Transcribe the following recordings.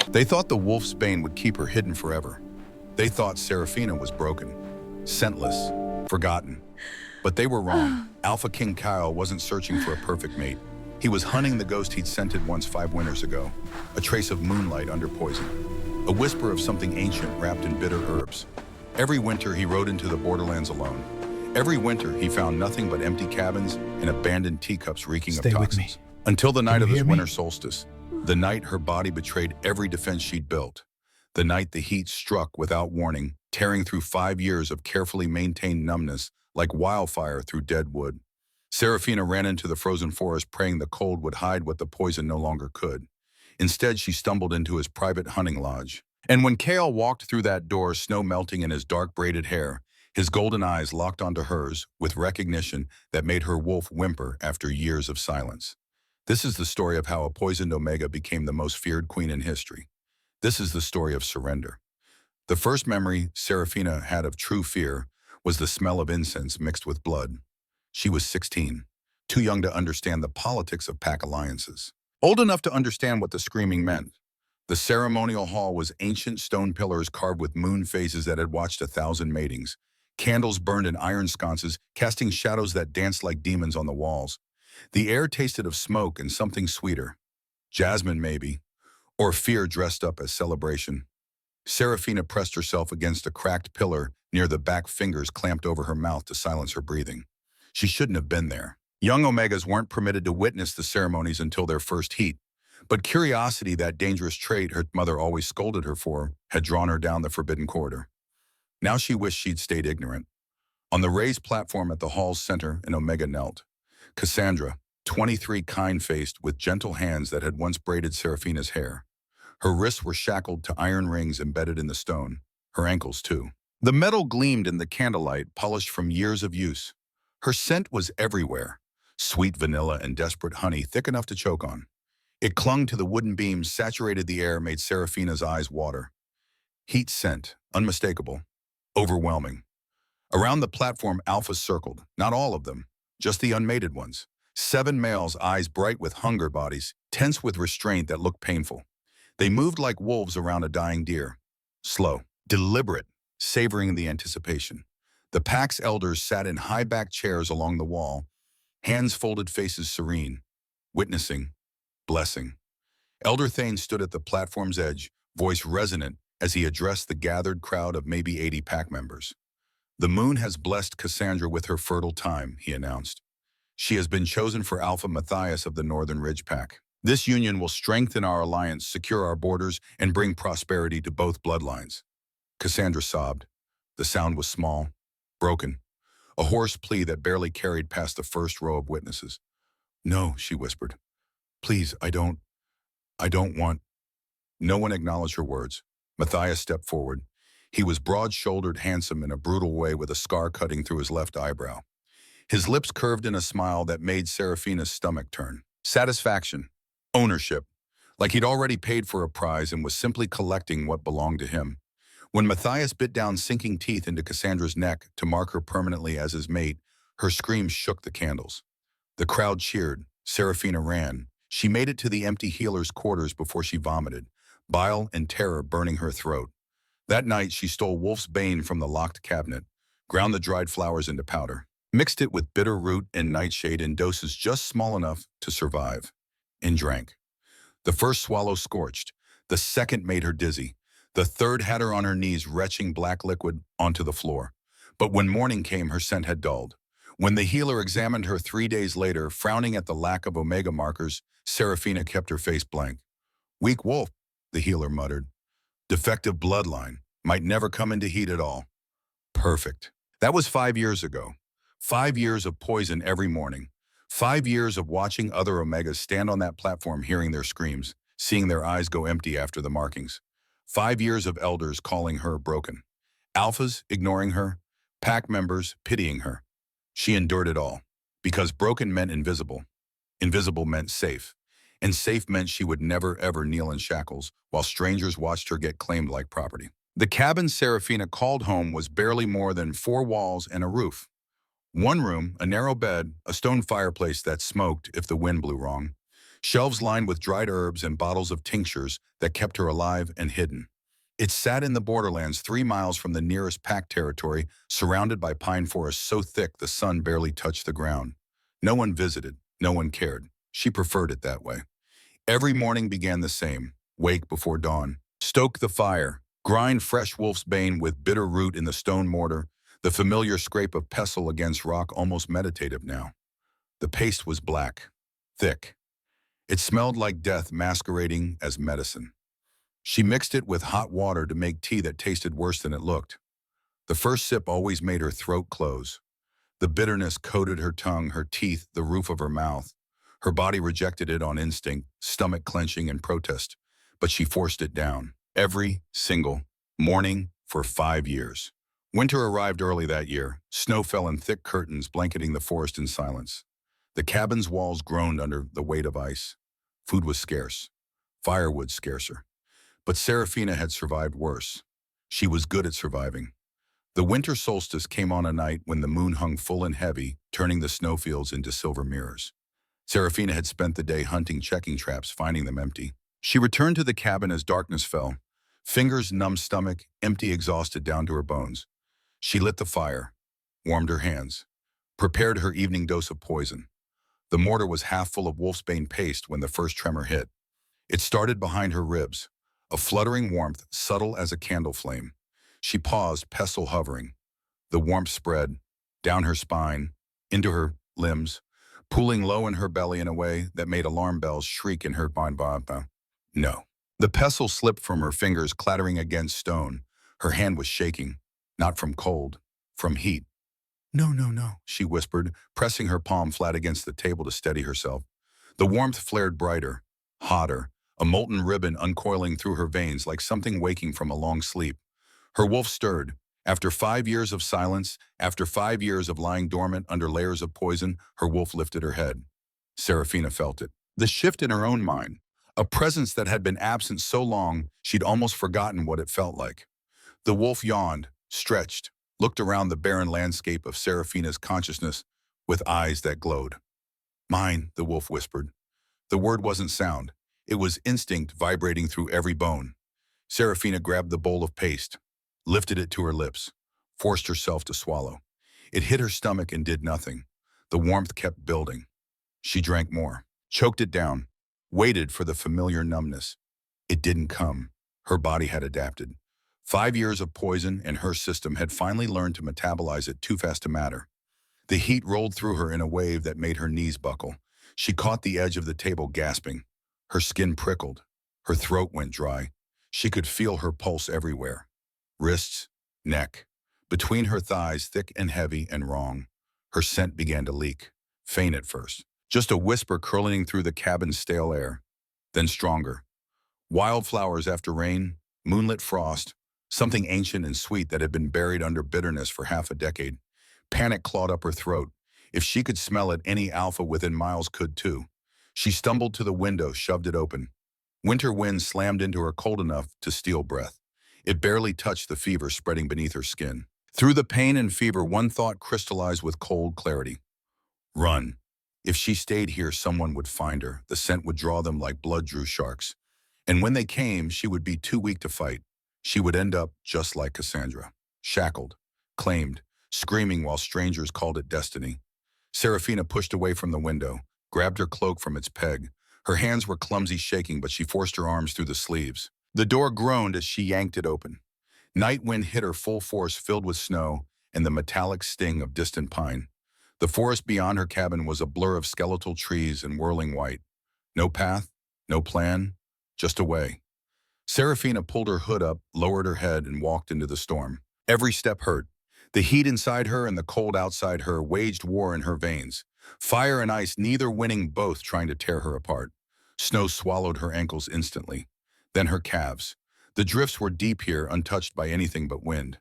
They thought the wolf's bane would keep her hidden forever. They thought Seraphina was broken, scentless, forgotten. But they were wrong. Alpha King Kyle wasn't searching for a perfect mate. He was hunting the ghost he'd scented once 5 winters ago, a trace of moonlight under poison, a whisper of something ancient wrapped in bitter herbs. Every winter he rode into the borderlands alone. Every winter he found nothing but empty cabins and abandoned teacups reeking of toxins. Until the night of his winter solstice, the night her body betrayed every defense she'd built. The night the heat struck without warning, tearing through 5 years of carefully maintained numbness like wildfire through dead wood. Seraphina ran into the frozen forest praying the cold would hide what the poison no longer could. Instead, she stumbled into his private hunting lodge. And when Kale walked through that door, snow melting in his dark braided hair, his golden eyes locked onto hers with recognition that made her wolf whimper after years of silence. This is the story of how a poisoned Omega became the most feared queen in history. This is the story of surrender. The first memory Seraphina had of true fear was the smell of incense mixed with blood. She was 16, too young to understand the politics of pack alliances. Old enough to understand what the screaming meant. The ceremonial hall was ancient stone pillars carved with moon phases that had watched 1,000 matings. Candles burned in iron sconces, casting shadows that danced like demons on the walls. The air tasted of smoke and something sweeter. Jasmine, maybe, or fear dressed up as celebration. Seraphina pressed herself against a cracked pillar near the back, fingers clamped over her mouth to silence her breathing. She shouldn't have been there. Young Omegas weren't permitted to witness the ceremonies until their first heat. But curiosity, that dangerous trait her mother always scolded her for, had drawn her down the forbidden corridor. Now she wished she'd stayed ignorant. On the raised platform at the hall's center, an Omega knelt. Cassandra, 23, kind-faced, with gentle hands that had once braided Seraphina's hair. Her wrists were shackled to iron rings embedded in the stone, her ankles too. The metal gleamed in the candlelight, polished from years of use. Her scent was everywhere, sweet vanilla and desperate honey thick enough to choke on. It clung to the wooden beams, saturated the air, made Seraphina's eyes water. Heat scent, unmistakable, overwhelming. Around the platform, alphas circled, not all of them, just the unmated ones. 7 males, eyes bright with hunger, bodies tense with restraint that looked painful. They moved like wolves around a dying deer, slow, deliberate, savoring the anticipation. The pack's elders sat in high-backed chairs along the wall, hands folded, faces serene, witnessing, blessing. Elder Thane stood at the platform's edge, voice resonant as he addressed the gathered crowd of maybe 80 pack members. "The moon has blessed Cassandra with her fertile time," he announced. "She has been chosen for Alpha Matthias of the Northern Ridge Pack. This union will strengthen our alliance, secure our borders, and bring prosperity to both bloodlines." Cassandra sobbed. The sound was small, broken, a hoarse plea that barely carried past the first row of witnesses. "No," she whispered. "Please, I don't want." No one acknowledged her words. Matthias stepped forward. He was broad-shouldered, handsome in a brutal way, with a scar cutting through his left eyebrow. His lips curved in a smile that made Seraphina's stomach turn. Satisfaction. Ownership. Like he'd already paid for a prize and was simply collecting what belonged to him. When Matthias bit down sinking teeth into Cassandra's neck to mark her permanently as his mate, her screams shook the candles. The crowd cheered. Seraphina ran. She made it to the empty healer's quarters before she vomited, bile and terror burning her throat. That night, she stole Wolf's Bane from the locked cabinet, ground the dried flowers into powder, mixed it with bitter root and nightshade in doses just small enough to survive, and drank. The first swallow scorched. The second made her dizzy. The third had her on her knees, retching black liquid onto the floor. But when morning came, her scent had dulled. When the healer examined her 3 days later, frowning at the lack of Omega markers, Seraphina kept her face blank. "Weak wolf," the healer muttered. "Defective bloodline. Might never come into heat at all." Perfect. That was 5 years ago. 5 years of poison every morning. 5 years of watching other Omegas stand on that platform, hearing their screams, seeing their eyes go empty after the markings. 5 years of elders calling her broken. Alphas ignoring her. Pack members pitying her. She endured it all. Because broken meant invisible. Invisible meant safe. And safe meant she would never ever kneel in shackles while strangers watched her get claimed like property. The cabin Seraphina called home was barely more than 4 walls and a roof. One room, a narrow bed, a stone fireplace that smoked if the wind blew wrong. Shelves lined with dried herbs and bottles of tinctures that kept her alive and hidden. It sat in the borderlands 3 miles from the nearest pack territory, surrounded by pine forests so thick the sun barely touched the ground. No one visited, no one cared. She preferred it that way. Every morning began the same. Wake before dawn. Stoke the fire. Grind fresh wolf's bane with bitter root in the stone mortar, the familiar scrape of pestle against rock almost meditative now. The paste was black, thick. It smelled like death masquerading as medicine. She mixed it with hot water to make tea that tasted worse than it looked. The first sip always made her throat close. The bitterness coated her tongue, her teeth, the roof of her mouth. Her body rejected it on instinct, stomach clenching in protest, but she forced it down. Every single morning for 5 years. Winter arrived early that year. Snow fell in thick curtains, blanketing the forest in silence. The cabin's walls groaned under the weight of ice. Food was scarce. Firewood scarcer. But Serafina had survived worse. She was good at surviving. The winter solstice came on a night when the moon hung full and heavy, turning the snowfields into silver mirrors. Serafina had spent the day hunting checking traps, finding them empty. She returned to the cabin as darkness fell. Fingers numb, stomach empty, exhausted down to her bones. She lit the fire, warmed her hands, prepared her evening dose of poison. The mortar was half full of wolfsbane paste when the first tremor hit. It started behind her ribs, a fluttering warmth subtle as a candle flame. She paused, pestle hovering. The warmth spread, down her spine, into her limbs, pooling low in her belly in a way that made alarm bells shriek in her mind. No. The pestle slipped from her fingers, clattering against stone. Her hand was shaking, not from cold, from heat. No, no, no, she whispered, pressing her palm flat against the table to steady herself. The warmth flared brighter, hotter, a molten ribbon uncoiling through her veins like something waking from a long sleep. Her wolf stirred. After 5 years of silence, after 5 years of lying dormant under layers of poison, her wolf lifted her head. Serafina felt it. The shift in her own mind. A presence that had been absent so long, she'd almost forgotten what it felt like. The wolf yawned, stretched, looked around the barren landscape of Serafina's consciousness with eyes that glowed. Mine, the wolf whispered. The word wasn't sound. It was instinct vibrating through every bone. Serafina grabbed the bowl of paste, lifted it to her lips, forced herself to swallow. It hit her stomach and did nothing. The warmth kept building. She drank more, choked it down, waited for the familiar numbness. It didn't come. Her body had adapted. 5 years of poison and her system had finally learned to metabolize it too fast to matter. The heat rolled through her in a wave that made her knees buckle. She caught the edge of the table, gasping. Her skin prickled. Her throat went dry. She could feel her pulse everywhere. Wrists, neck. Between her thighs, thick and heavy and wrong. Her scent began to leak. Faint at first. Just a whisper curling through the cabin's stale air. Then stronger. Wildflowers after rain, moonlit frost, something ancient and sweet that had been buried under bitterness for half a decade. Panic clawed up her throat. If she could smell it, any alpha within miles could too. She stumbled to the window, shoved it open. Winter wind slammed into her cold enough to steal breath. It barely touched the fever spreading beneath her skin. Through the pain and fever, one thought crystallized with cold clarity. Run. If she stayed here, someone would find her. The scent would draw them like blood drew sharks. And when they came, she would be too weak to fight. She would end up just like Cassandra. Shackled, claimed, screaming while strangers called it destiny. Serafina pushed away from the window, grabbed her cloak from its peg. Her hands were clumsy, shaking, but she forced her arms through the sleeves. The door groaned as she yanked it open. Night wind hit her full force, filled with snow and the metallic sting of distant pine. The forest beyond her cabin was a blur of skeletal trees and whirling white. No path, no plan, just a way. Serafina pulled her hood up, lowered her head, and walked into the storm. Every step hurt. The heat inside her and the cold outside her waged war in her veins. Fire and ice, neither winning, both trying to tear her apart. Snow swallowed her ankles instantly. Then her calves. The drifts were deep here, untouched by anything but wind.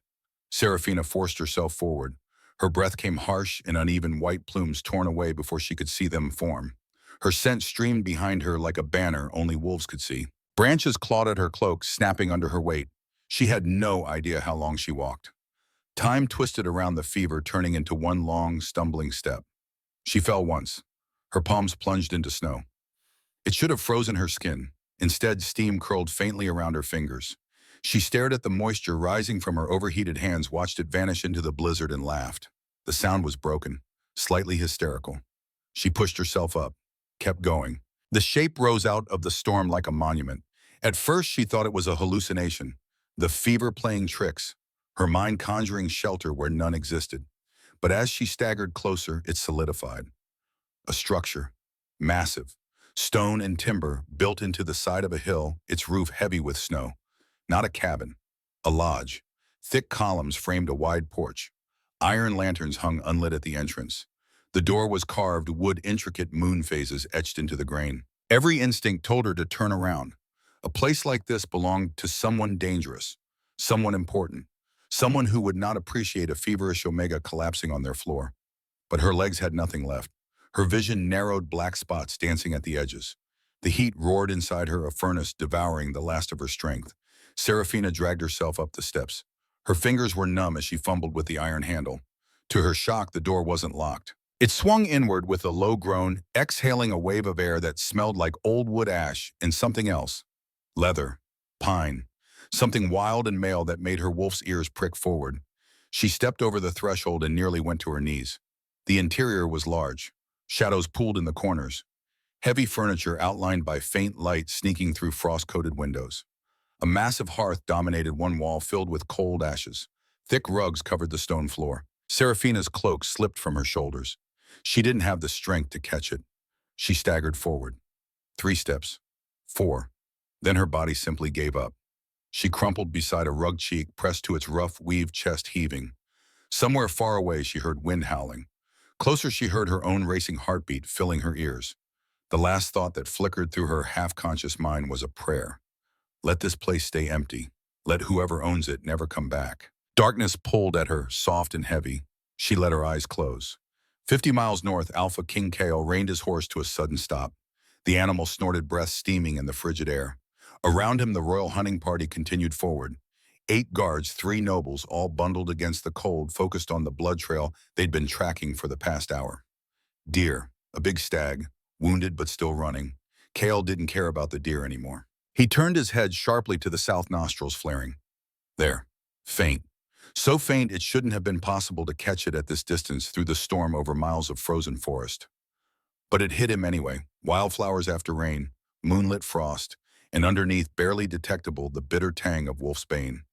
Serafina forced herself forward. Her breath came harsh and uneven, white plumes torn away before she could see them form. Her scent streamed behind her like a banner only wolves could see. Branches clawed at her cloak, snapping under her weight. She had no idea how long she walked. Time twisted around the fever, turning into one long, stumbling step. She fell once. Her palms plunged into snow. It should have frozen her skin. Instead, steam curled faintly around her fingers. She stared at the moisture rising from her overheated hands, watched it vanish into the blizzard, and laughed. The sound was broken, slightly hysterical. She pushed herself up, kept going. The shape rose out of the storm like a monument. At first, she thought it was a hallucination, the fever playing tricks, her mind conjuring shelter where none existed. But as she staggered closer, it solidified. A structure, massive, stone and timber built into the side of a hill, its roof heavy with snow. Not a cabin, a lodge. Thick columns framed a wide porch. Iron lanterns hung unlit at the entrance. The door was carved wood, intricate moon phases etched into the grain. Every instinct told her to turn around. A place like this belonged to someone dangerous, someone important, someone who would not appreciate a feverish omega collapsing on their floor. But her legs had nothing left. Her vision narrowed, black spots dancing at the edges. The heat roared inside her, a furnace devouring the last of her strength. Seraphina dragged herself up the steps. Her fingers were numb as she fumbled with the iron handle. To her shock, the door wasn't locked. It swung inward with a low groan, exhaling a wave of air that smelled like old wood ash and something else. Leather, pine, something wild and male that made her wolf's ears prick forward. She stepped over the threshold and nearly went to her knees. The interior was large. Shadows pooled in the corners. Heavy furniture outlined by faint light sneaking through frost-coated windows. A massive hearth dominated one wall filled with cold ashes. Thick rugs covered the stone floor. Seraphina's cloak slipped from her shoulders. She didn't have the strength to catch it. She staggered forward. 3 steps. 4. Then her body simply gave up. She crumpled beside a rug, cheek pressed to its rough weave, chest heaving. Somewhere far away, she heard wind howling. Closer, she heard her own racing heartbeat filling her ears. The last thought that flickered through her half-conscious mind was a prayer. Let this place stay empty. Let whoever owns it never come back. Darkness pulled at her, soft and heavy. She let her eyes close. 50 miles north, Alphaking Stories reined his horse to a sudden stop. The animal snorted, breath steaming in the frigid air. Around him, the royal hunting party continued forward. 8 guards, 3 nobles, all bundled against the cold, focused on the blood trail they'd been tracking for the past hour. Deer, a big stag, wounded but still running. Kale didn't care about the deer anymore. He turned his head sharply to the south, nostrils flaring. There, faint. So faint it shouldn't have been possible to catch it at this distance through the storm over miles of frozen forest. But it hit him anyway, wildflowers after rain, moonlit frost, and underneath, barely detectable, the bitter tang of wolf's bane.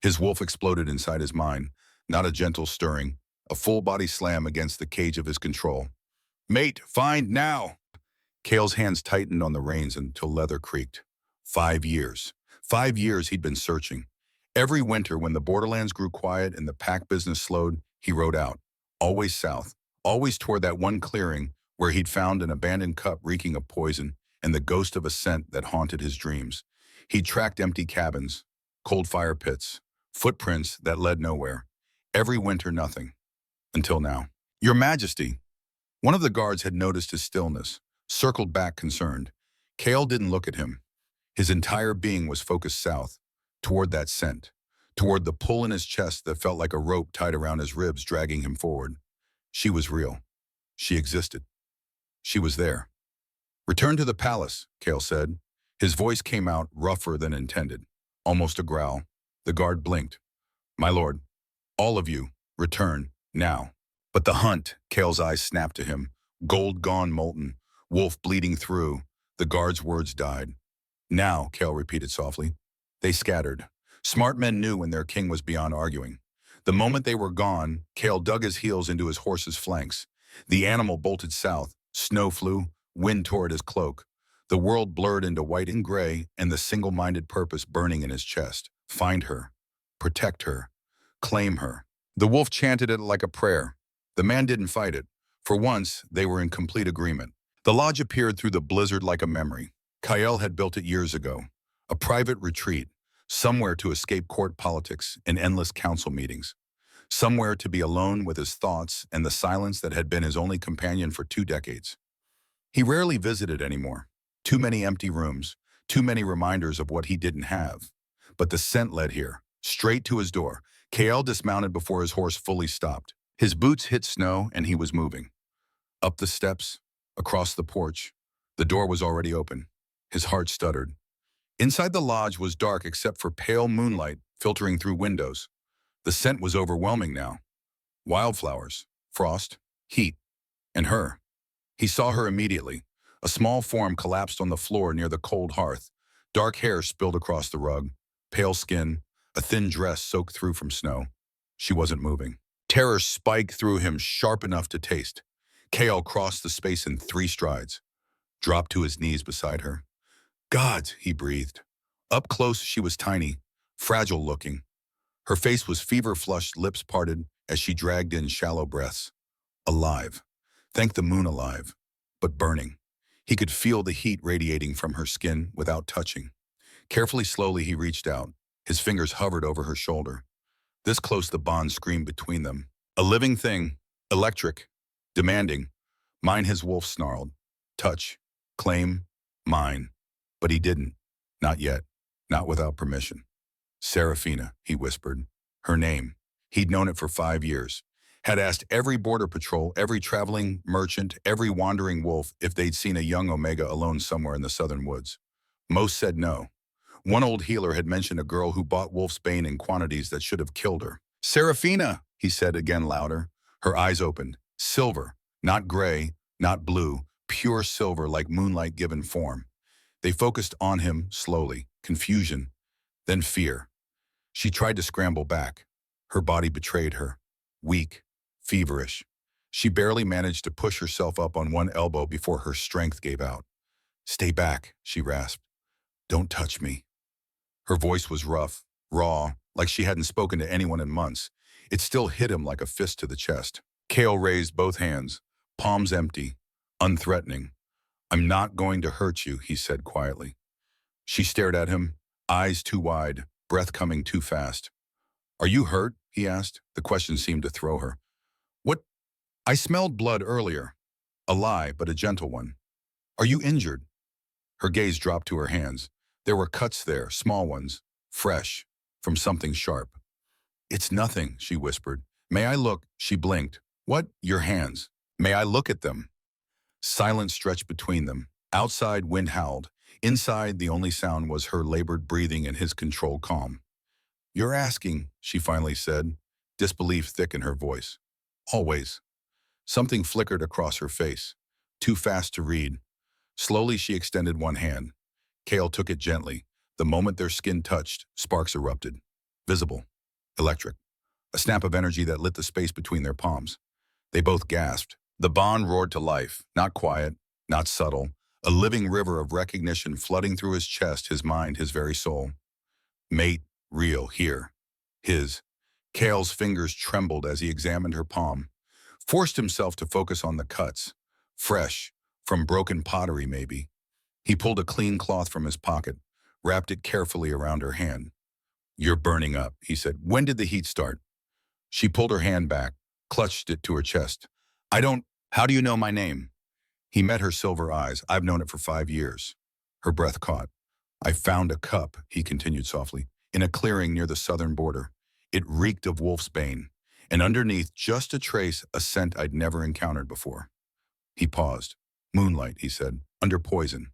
His wolf exploded inside his mind, not a gentle stirring, a full-body slam against the cage of his control. Mate, find now! Kale's hands tightened on the reins until leather creaked. 5 years. 5 years he'd been searching. Every winter, when the borderlands grew quiet and the pack business slowed, he rode out. Always south, always toward that one clearing where he'd found an abandoned cup reeking of poison and the ghost of a scent that haunted his dreams. He'd tracked empty cabins, cold fire pits, footprints that led nowhere. Every winter, nothing. Until now. Your Majesty. One of the guards had noticed his stillness, circled back concerned. Kale didn't look at him. His entire being was focused south, toward that scent, toward the pull in his chest that felt like a rope tied around his ribs, dragging him forward. She was real. She existed. She was there. Return to the palace, Kale said. His voice came out rougher than intended, almost a growl. The guard blinked. My lord, all of you, return, now. But the hunt, Kale's eyes snapped to him. Gold gone molten, wolf bleeding through. The guard's words died. Now, Kale repeated softly. They scattered. Smart men knew when their king was beyond arguing. The moment they were gone, Kale dug his heels into his horse's flanks. The animal bolted south. Snow flew, wind tore at his cloak. The world blurred into white and gray, and the single-minded purpose burning in his chest. Find her. Protect her. Claim her. The wolf chanted it like a prayer. The man didn't fight it. For once, they were in complete agreement. The lodge appeared through the blizzard like a memory. Kyle had built it years ago. A private retreat, somewhere to escape court politics and endless council meetings. Somewhere to be alone with his thoughts and the silence that had been his only companion for 2 decades. He rarely visited anymore. Too many empty rooms, too many reminders of what he didn't have. But the scent led here, straight to his door. Kale dismounted before his horse fully stopped. His boots hit snow and he was moving. Up the steps, across the porch. The door was already open. His heart stuttered. Inside the lodge was dark except for pale moonlight filtering through windows. The scent was overwhelming now. Wildflowers, frost, heat, and her. He saw her immediately. A small form collapsed on the floor near the cold hearth. Dark hair spilled across the rug, pale skin, a thin dress soaked through from snow. She wasn't moving. Terror spiked through him sharp enough to taste. Kale crossed the space in 3 strides, dropped to his knees beside her. "Gods," he breathed. Up close, she was tiny, fragile looking. Her face was fever-flushed, lips parted as she dragged in shallow breaths. Alive. Thank the moon alive. But burning. He could feel the heat radiating from her skin without touching. Carefully, slowly, he reached out. His fingers hovered over her shoulder. This close, the bond screamed between them. A living thing, electric, demanding. Mine, his wolf snarled. Touch, claim, mine. But he didn't. Not yet. Not without permission. Serafina, he whispered. Her name. He'd known it for 5 years. Had asked every border patrol, every traveling merchant, every wandering wolf if they'd seen a young Omega alone somewhere in the southern woods. Most said no. One old healer had mentioned a girl who bought wolf's bane in quantities that should have killed her. Serafina, he said again louder. Her eyes opened. Silver, not gray, not blue, pure silver like moonlight given form. They focused on him slowly, confusion, then fear. She tried to scramble back. Her body betrayed her. Weak, feverish. She barely managed to push herself up on one elbow before her strength gave out. Stay back, she rasped. Don't touch me. Her voice was rough, raw, like she hadn't spoken to anyone in months. It still hit him like a fist to the chest. Kale raised both hands, palms empty, unthreatening. I'm not going to hurt you, he said quietly. She stared at him, eyes too wide, breath coming too fast. Are you hurt? He asked. The question seemed to throw her. What? I smelled blood earlier. A lie, but a gentle one. Are you injured? Her gaze dropped to her hands. There were cuts there, small ones, fresh, from something sharp. It's nothing, she whispered. May I look? She blinked. What? Your hands. May I look at them? Silence stretched between them. Outside, wind howled. Inside, the only sound was her labored breathing and his controlled calm. You're asking, she finally said, disbelief thick in her voice. Always. Something flickered across her face, too fast to read. Slowly, she extended one hand. Kale took it gently. The moment their skin touched, sparks erupted. Visible. Electric. A snap of energy that lit the space between their palms. They both gasped. The bond roared to life, not quiet, not subtle, a living river of recognition flooding through his chest, his mind, his very soul. Mate, real, here. His. Kale's fingers trembled as he examined her palm, forced himself to focus on the cuts. Fresh, from broken pottery maybe. He pulled a clean cloth from his pocket, wrapped it carefully around her hand. You're burning up, he said. When did the heat start? She pulled her hand back, clutched it to her chest. How do you know my name? He met her silver eyes. I've known it for 5 years. Her breath caught. I found a cup, he continued softly, in a clearing near the southern border. It reeked of wolf's bane, and underneath, just a trace, a scent I'd never encountered before. He paused. Moonlight, he said, under poison.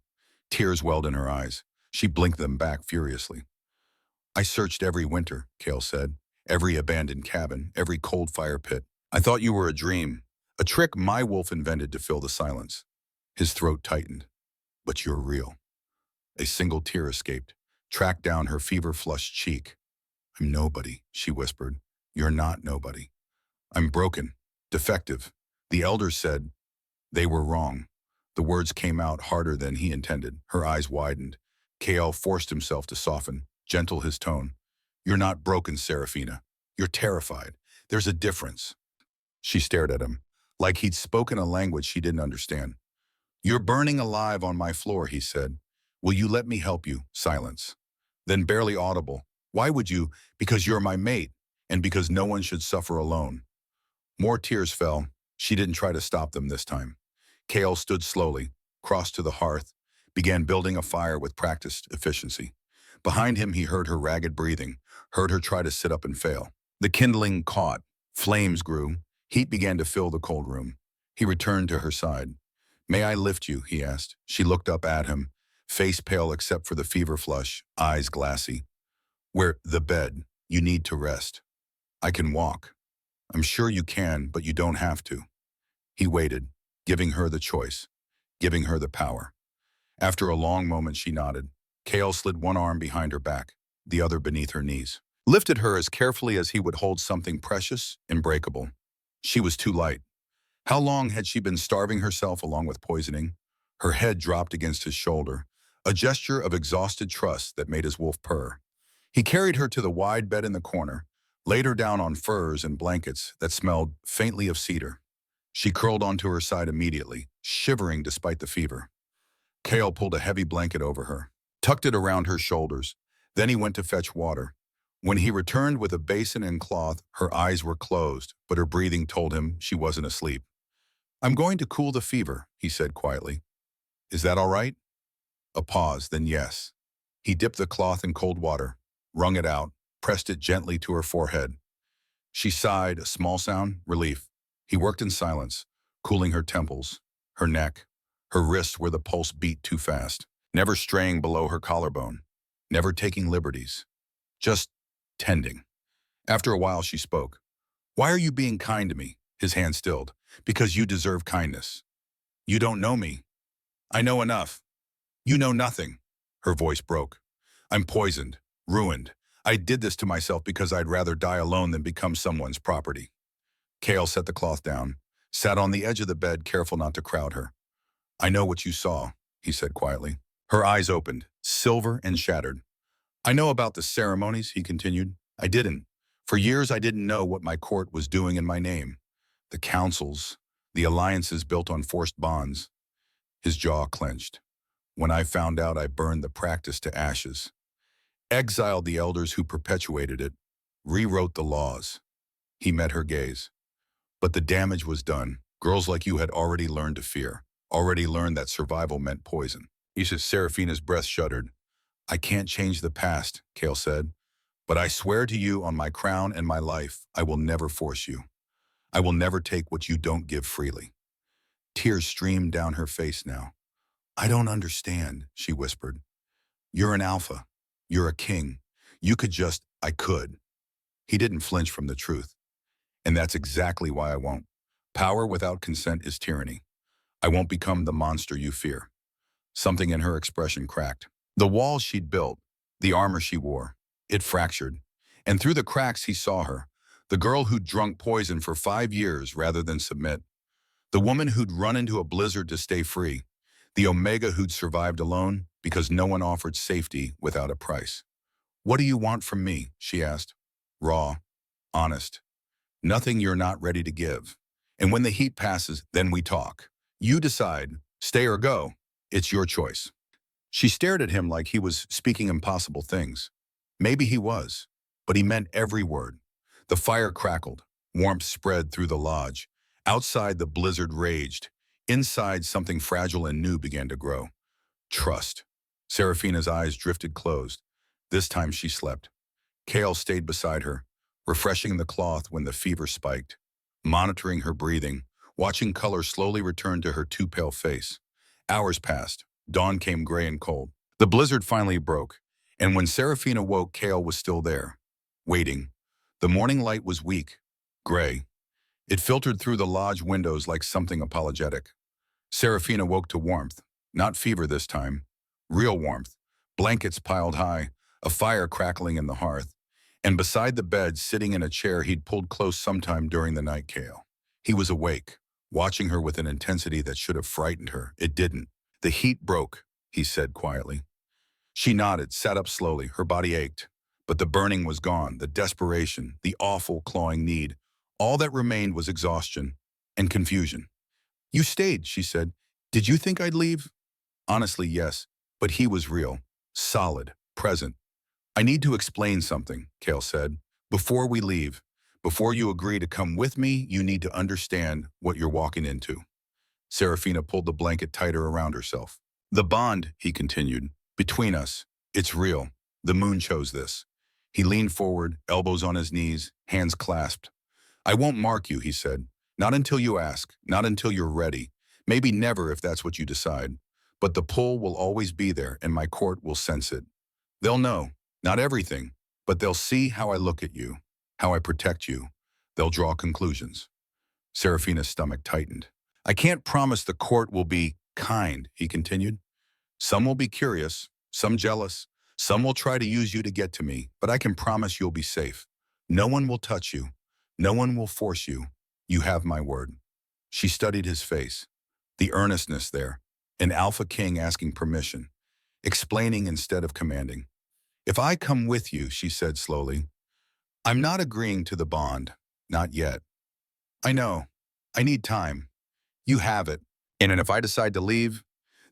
Tears welled in her eyes. She blinked them back furiously. I searched every winter, Kale said, every abandoned cabin, every cold fire pit. I thought you were a dream, a trick my wolf invented to fill the silence. His throat tightened. But you're real. A single tear escaped, tracked down her fever-flushed cheek. I'm nobody, she whispered. You're not nobody. I'm broken, defective. The elders said they were wrong. The words came out harder than he intended. Her eyes widened. Kale forced himself to soften, gentle his tone. You're not broken, Serafina. You're terrified. There's a difference. She stared at him, like he'd spoken a language she didn't understand. You're burning alive on my floor, he said. Will you let me help you? Silence. Then barely audible. Why would you? Because you're my mate, and because no one should suffer alone. More tears fell. She didn't try to stop them this time. Kale stood slowly, crossed to the hearth, began building a fire with practiced efficiency. Behind him, he heard her ragged breathing, heard her try to sit up and fail. The kindling caught. Flames grew. Heat began to fill the cold room. He returned to her side. May I lift you, he asked. She looked up at him, face pale except for the fever flush, eyes glassy. Where the bed, you need to rest. I can walk. I'm sure you can, but you don't have to. He waited, giving her the choice, giving her the power. After a long moment, she nodded. Kale slid one arm behind her back, the other beneath her knees. Lifted her as carefully as he would hold something precious, unbreakable. She was too light. How long had she been starving herself along with poisoning? Her head dropped against his shoulder, a gesture of exhausted trust that made his wolf purr. He carried her to the wide bed in the corner, laid her down on furs and blankets that smelled faintly of cedar. She curled onto her side immediately, shivering despite the fever. Kale pulled a heavy blanket over her, tucked it around her shoulders. Then he went to fetch water. When he returned with a basin and cloth, her eyes were closed, but her breathing told him she wasn't asleep. I'm going to cool the fever, he said quietly. Is that all right? A pause, then yes. He dipped the cloth in cold water, wrung it out, pressed it gently to her forehead. She sighed, a small sound, relief. He worked in silence, cooling her temples, her neck, her wrists where the pulse beat too fast, never straying below her collarbone, never taking liberties, just tending. After a while, she spoke. Why are you being kind to me? His hand stilled. Because you deserve kindness. You don't know me. I know enough. You know nothing. Her voice broke. I'm poisoned, ruined. I did this to myself because I'd rather die alone than become someone's property. Kale set the cloth down, sat on the edge of the bed, careful not to crowd her. I know what you saw, he said quietly. Her eyes opened, silver and shattered. I know about the ceremonies, he continued. I didn't. For years, I didn't know what my court was doing in my name. The councils, the alliances built on forced bonds. His jaw clenched. When I found out, I burned the practice to ashes, exiled the elders who perpetuated it, rewrote the laws. He met her gaze. But the damage was done. Girls like you had already learned to fear, already learned that survival meant poison. Seraphina's breath shuddered. I can't change the past, Kale said, but I swear to you on my crown and my life, I will never force you. I will never take what you don't give freely. Tears streamed down her face now. I don't understand, she whispered. You're an alpha. You're a king. You could just, I could. He didn't flinch from the truth. And that's exactly why I won't. Power without consent is tyranny. I won't become the monster you fear. Something in her expression cracked. The walls she'd built, the armor she wore, it fractured. And through the cracks he saw her, the girl who'd drunk poison for 5 years rather than submit. The woman who'd run into a blizzard to stay free. The Omega who'd survived alone because no one offered safety without a price. What do you want from me? She asked. Raw, honest. Nothing you're not ready to give. And when the heat passes, then we talk. You decide, stay or go. It's your choice. She stared at him like he was speaking impossible things. Maybe he was, but he meant every word. The fire crackled, warmth spread through the lodge. Outside, the blizzard raged. Inside, something fragile and new began to grow. Trust. Seraphina's eyes drifted closed. This time she slept. Kale stayed beside her, refreshing the cloth when the fever spiked, monitoring her breathing, watching color slowly return to her too pale face. Hours passed. Dawn came gray and cold. The blizzard finally broke, and when Seraphina woke, Kale was still there, waiting. The morning light was weak, gray. It filtered through the lodge windows like something apologetic. Seraphina woke to warmth, not fever this time. Real warmth, blankets piled high, a fire crackling in the hearth. And beside the bed, sitting in a chair he'd pulled close sometime during the night, Kale. He was awake, watching her with an intensity that should have frightened her. It didn't. The heat broke, he said quietly. She nodded, sat up slowly. Her body ached. But the burning was gone, the desperation, the awful clawing need. All that remained was exhaustion and confusion. You stayed, she said. Did you think I'd leave? Honestly, yes, but he was real, solid, present. I need to explain something, Kale said. Before we leave, before you agree to come with me, you need to understand what you're walking into. Seraphina pulled the blanket tighter around herself. The bond, he continued, between us, it's real. The moon chose this. He leaned forward, elbows on his knees, hands clasped. I won't mark you, he said. Not until you ask, not until you're ready. Maybe never if that's what you decide. But the pull will always be there, and my court will sense it. They'll know, not everything, but they'll see how I look at you, how I protect you. They'll draw conclusions. Serafina's stomach tightened. I can't promise the court will be kind, he continued. Some will be curious, some jealous, some will try to use you to get to me, but I can promise you'll be safe. No one will touch you. No one will force you. You have my word. She studied his face, the earnestness there, an alpha king asking permission, explaining instead of commanding. If I come with you, she said slowly, I'm not agreeing to the bond, not yet. I know. I need time. You have it. And if I decide to leave,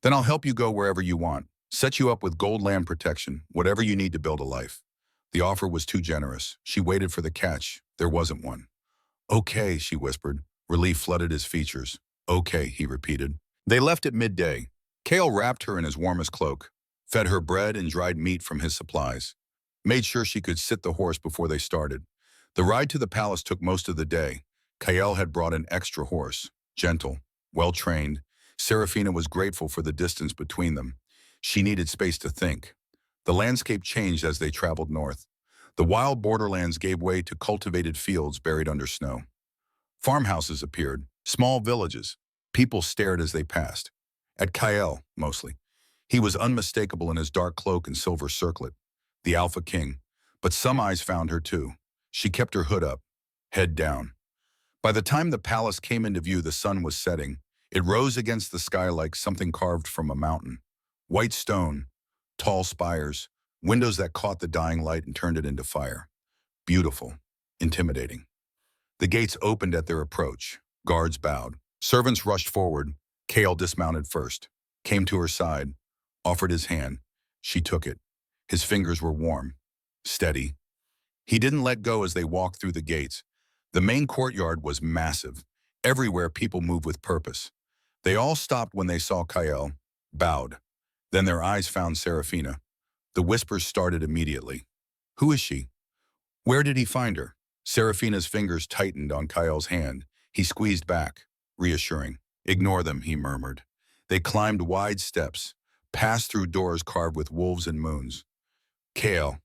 then I'll help you go wherever you want, set you up with gold land protection, whatever you need to build a life. The offer was too generous. She waited for the catch. There wasn't one. Okay, she whispered. Relief flooded his features. Okay, he repeated. They left at midday. Kale wrapped her in his warmest cloak, fed her bread and dried meat from his supplies, made sure she could sit the horse before they started. The ride to the palace took most of the day. Kale had brought an extra horse, gentle, well-trained. Serafina was grateful for the distance between them. She needed space to think. The landscape changed as they traveled north. The wild borderlands gave way to cultivated fields buried under snow. Farmhouses appeared, small villages. People stared as they passed. At Kyle, mostly. He was unmistakable in his dark cloak and silver circlet, the Alpha King. But some eyes found her too. She kept her hood up, head down. By the time the palace came into view, the sun was setting. It rose against the sky like something carved from a mountain. White stone, tall spires, windows that caught the dying light and turned it into fire. Beautiful, intimidating. The gates opened at their approach. Guards bowed. Servants rushed forward. Kale dismounted first, came to her side, offered his hand. She took it. His fingers were warm, steady. He didn't let go as they walked through the gates. The main courtyard was massive. Everywhere people moved with purpose. They all stopped when they saw Kyle, bowed. Then their eyes found Serafina. The whispers started immediately. Who is she? Where did he find her? Serafina's fingers tightened on Kyle's hand. He squeezed back, reassuring. Ignore them, he murmured. They climbed wide steps, passed through doors carved with wolves and moons. Kale,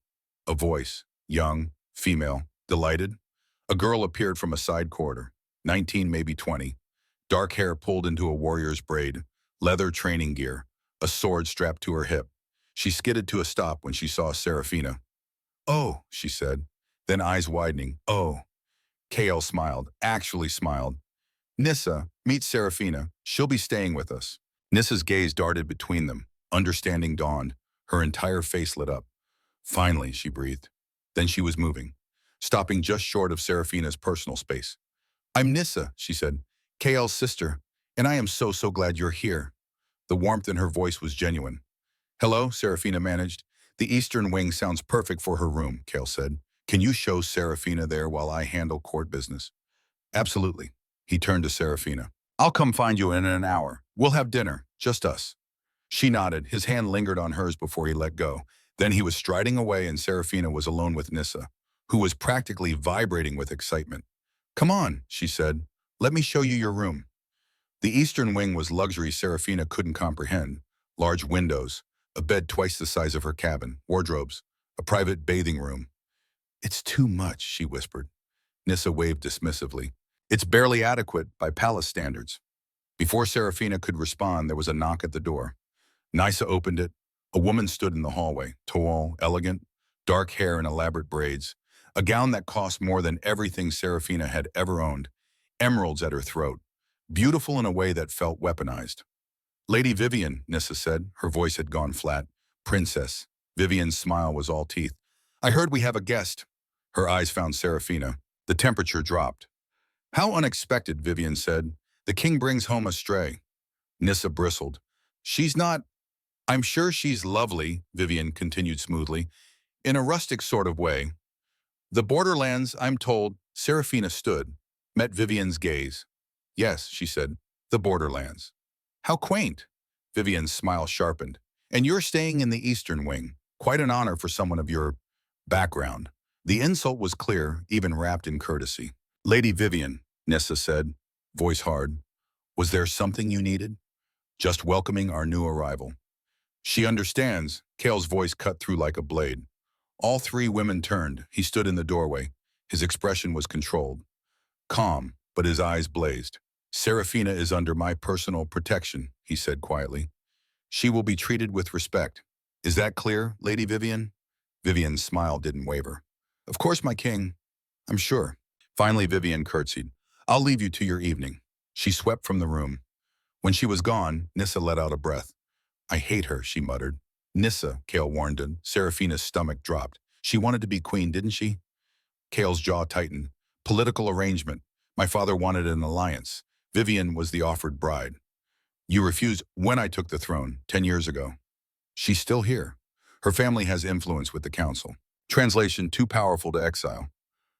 a voice, young, female, delighted. A girl appeared from a side corridor, 19, maybe 20. Dark hair pulled into a warrior's braid, leather training gear, a sword strapped to her hip. She skidded to a stop when she saw Serafina. Oh, she said, then eyes widening. Oh. Kale smiled, actually smiled. Nissa, meet Serafina. She'll be staying with us. Nissa's gaze darted between them. Understanding dawned. Her entire face lit up. Finally, she breathed. Then she was moving, stopping just short of Serafina's personal space. I'm Nissa, she said, Kale's sister, and I am so glad you're here. The warmth in her voice was genuine. Hello, Serafina managed. The eastern wing sounds perfect for her room, Kale said. Can you show Serafina there while I handle court business? Absolutely. He turned to Serafina. I'll come find you in an hour. We'll have dinner, just us. She nodded. His hand lingered on hers before he let go. Then he was striding away and Serafina was alone with Nissa, who was practically vibrating with excitement. Come on, she said. Let me show you your room. The eastern wing was luxury Serafina couldn't comprehend. Large windows, a bed twice the size of her cabin, wardrobes, a private bathing room. It's too much, she whispered. Nissa waved dismissively. It's barely adequate by palace standards. Before Serafina could respond, there was a knock at the door. Nysa opened it. A woman stood in the hallway, tall, elegant, dark hair and elaborate braids, a gown that cost more than everything Serafina had ever owned, emeralds at her throat, beautiful in a way that felt weaponized. Lady Vivian, Nissa said. Her voice had gone flat. Princess. Vivian's smile was all teeth. I heard we have a guest. Her eyes found Serafina. The temperature dropped. How unexpected, Vivian said. The king brings home a stray. Nissa bristled. She's not... I'm sure she's lovely, Vivian continued smoothly, in a rustic sort of way. The borderlands, I'm told, Serafina stood, met Vivian's gaze. Yes, she said, the borderlands. How quaint. Vivian's smile sharpened. And you're staying in the eastern wing. Quite an honor for someone of your background. The insult was clear, even wrapped in courtesy. Lady Vivian, Nissa said, voice hard. Was there something you needed? Just welcoming our new arrival. She understands. Kale's voice cut through like a blade. All three women turned. He stood in the doorway. His expression was controlled. Calm, but his eyes blazed. Serafina is under my personal protection, he said quietly. She will be treated with respect. Is that clear, Lady Vivian? Vivian's smile didn't waver. Of course, my king. I'm sure. Finally, Vivian curtsied. I'll leave you to your evening. She swept from the room. When she was gone, Nissa let out a breath. I hate her, she muttered. Nissa, Kale warned him. Serafina's stomach dropped. She wanted to be queen, didn't she? Kale's jaw tightened. Political arrangement. My father wanted an alliance. Vivian was the offered bride. You refused when I took the throne, 10 years ago. She's still here. Her family has influence with the council. Translation, too powerful to exile.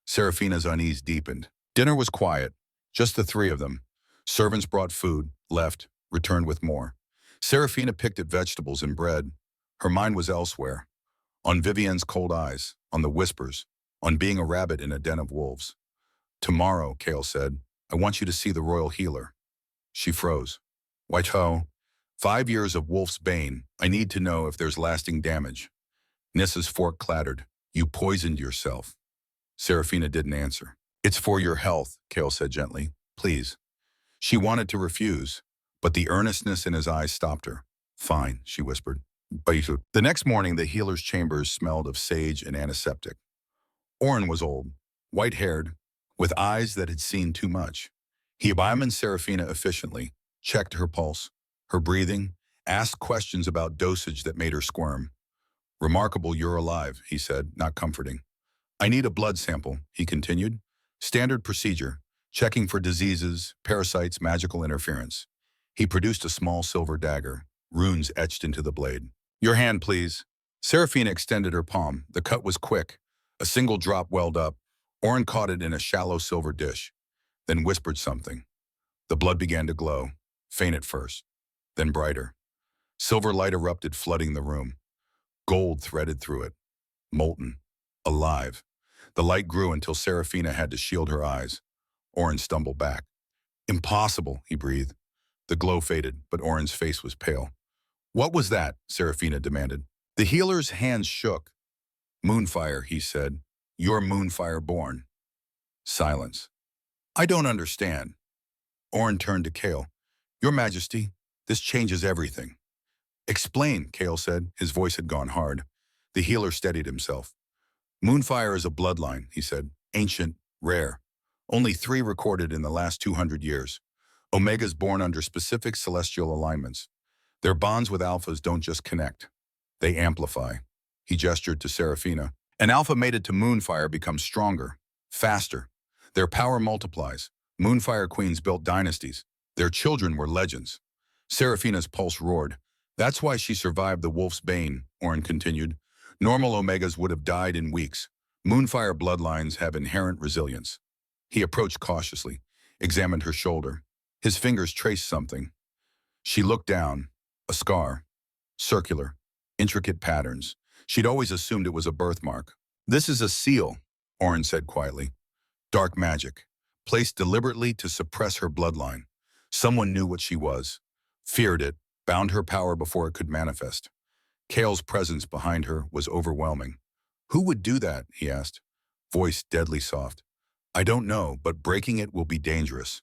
Serafina's unease deepened. Dinner was quiet, just the three of them. Servants brought food, left, returned with more. Serafina picked at vegetables and bread. Her mind was elsewhere. On Vivian's cold eyes, on the whispers, on being a rabbit in a den of wolves. Tomorrow, Kale said, I want you to see the royal healer. She froze. White ho. 5 years of wolf's bane. I need to know if there's lasting damage. Nissa's fork clattered. You poisoned yourself. Serafina didn't answer. It's for your health, Kale said gently. Please. She wanted to refuse, but the earnestness in his eyes stopped her. Fine, she whispered. The next morning, the healer's chambers smelled of sage and antiseptic. Oren was old, white-haired, with eyes that had seen too much. He examined Serafina efficiently, checked her pulse, her breathing, asked questions about dosage that made her squirm. Remarkable you're alive, he said, not comforting. I need a blood sample, he continued. Standard procedure, checking for diseases, parasites, magical interference. He produced a small silver dagger, runes etched into the blade. Your hand, please. Serafina extended her palm. The cut was quick. A single drop welled up. Oren caught it in a shallow silver dish, then whispered something. The blood began to glow, faint at first, then brighter. Silver light erupted, flooding the room. Gold threaded through it, molten, alive. The light grew until Serafina had to shield her eyes. Oren stumbled back. Impossible, he breathed. The glow faded, but Oren's face was pale. What was that? Serafina demanded. The healer's hands shook. Moonfire, he said. You're Moonfire born. Silence. I don't understand. Oren turned to Kale. Your Majesty, this changes everything. Explain, Kale said. His voice had gone hard. The healer steadied himself. Moonfire is a bloodline, he said. Ancient, rare. Only 3 recorded in the last 200 years. Omegas born under specific celestial alignments. Their bonds with alphas don't just connect. They amplify. He gestured to Serafina. An alpha mated to Moonfire becomes stronger, faster. Their power multiplies. Moonfire queens built dynasties. Their children were legends. Serafina's pulse roared. That's why she survived the wolf's bane, Oren continued. Normal Omegas would have died in weeks. Moonfire bloodlines have inherent resilience. He approached cautiously, examined her shoulder. His fingers traced something. She looked down. A scar. Circular. Intricate patterns. She'd always assumed it was a birthmark. This is a seal, Oren said quietly. Dark magic. Placed deliberately to suppress her bloodline. Someone knew what she was. Feared it. Bound her power before it could manifest. Kale's presence behind her was overwhelming. Who would do that? He asked. Voice deadly soft. I don't know, but breaking it will be dangerous.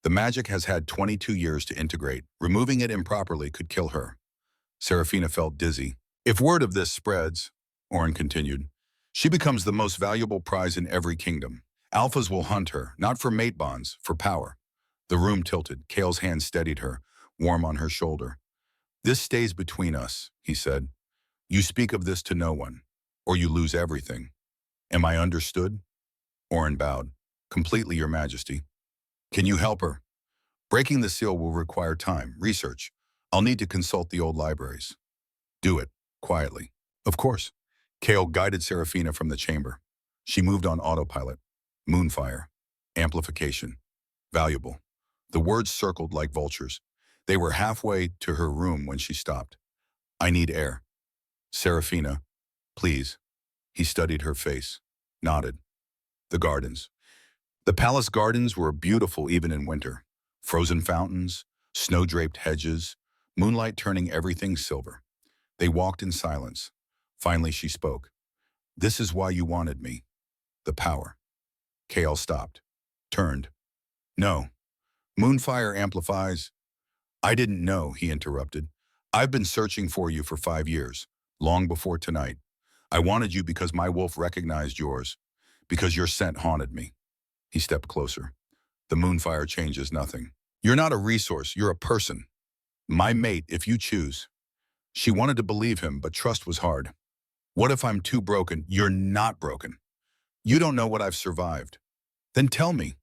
The magic has had 22 years to integrate. Removing it improperly could kill her. Serafina felt dizzy. If word of this spreads, Oren continued, she becomes the most valuable prize in every kingdom. Alphas will hunt her, not for mate bonds, for power. The room tilted. Kale's hand steadied her, warm on her shoulder. This stays between us, he said. You speak of this to no one, or you lose everything. Am I understood? Oren bowed. Completely, Your Majesty. Can you help her? Breaking the seal will require time, research. I'll need to consult the old libraries. Do it, quietly. Of course. Kale guided Serafina from the chamber. She moved on autopilot. Moonfire. Amplification. Valuable. The words circled like vultures. They were halfway to her room when she stopped. I need air. Serafina, please. He studied her face, nodded. The gardens. The palace gardens were beautiful even in winter. Frozen fountains, snow-draped hedges, moonlight turning everything silver. They walked in silence. Finally, she spoke. This is why you wanted me. The power. Kale stopped. Turned. No. Moonfire amplifies. I didn't know, he interrupted. I've been searching for you for 5 years, long before tonight. I wanted you because my wolf recognized yours, because your scent haunted me. He stepped closer. The moonfire changes nothing. You're not a resource, you're a person. My mate, if you choose. She wanted to believe him, but trust was hard. What if I'm too broken? You're not broken. You don't know what I've survived. Then tell me.